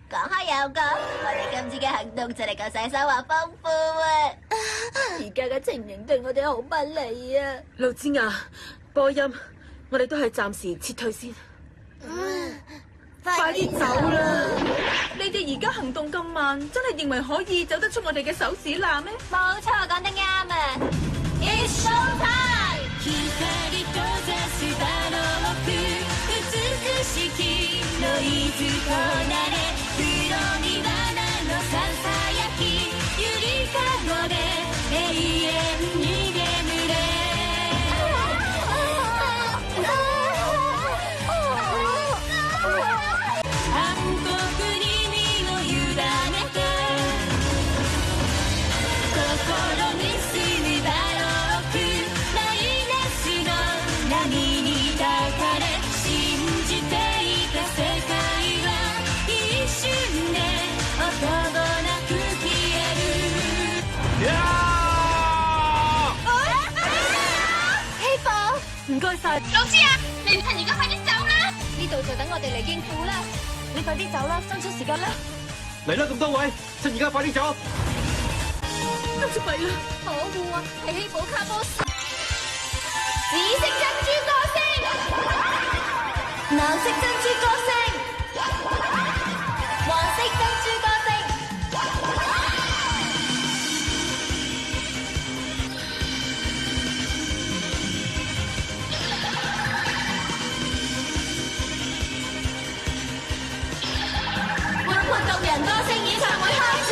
講開又講，我哋今次嘅行動就嚟夠寫手話豐富啊！而家嘅情形對我哋好不利啊！路之亞、波音，我哋都係暫時撤退先。快啲走啦！你哋而家行動咁慢，真係認為可以走得出我哋嘅手指罅咩？冇錯，講得啱啊 ！It's show time！唔該晒，老師啊，你趁而家快啲走啦！呢度就等我哋嚟應付啦！你快啲走啦，爭取時間啦！嚟啦，咁多位，趁而家快啲走！今次弊啦！可惡啊，係希寶卡波斯！紫色珍珠歌聲，藍色珍珠歌聲，黃色珍珠歌聲。運動人歌聲演唱會開始。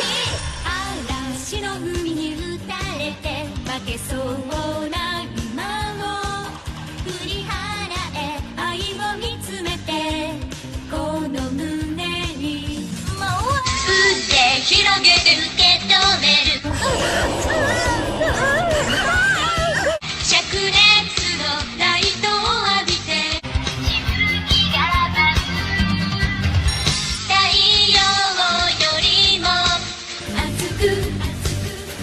嵐の海に打たれて負けそうな今を振り払え愛を見つめてこの胸にもう腕広げて受け止める灼熱のライトを浴びてしぶきが舞う太陽よりも熱く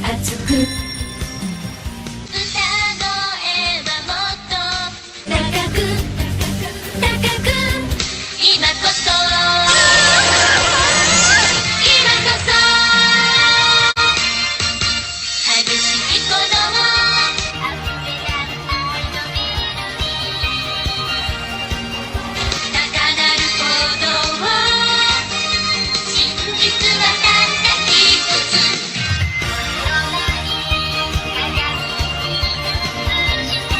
熱く歌声はもっと高く高く今こそ今こそ激しい鼓動あふれ出る愛のリズム高鳴る鼓動真実はたった一つ空に輝くして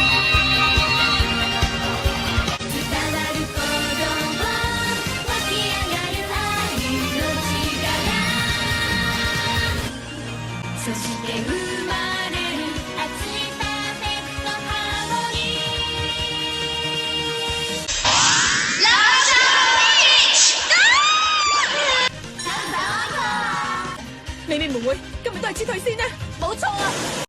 伝わる鼓動湧き上がる愛の力そして生まれる熱いパーフェクトハーモニーラジャービーチ你哋妹妹今日都係撤退先啦！冇錯啊！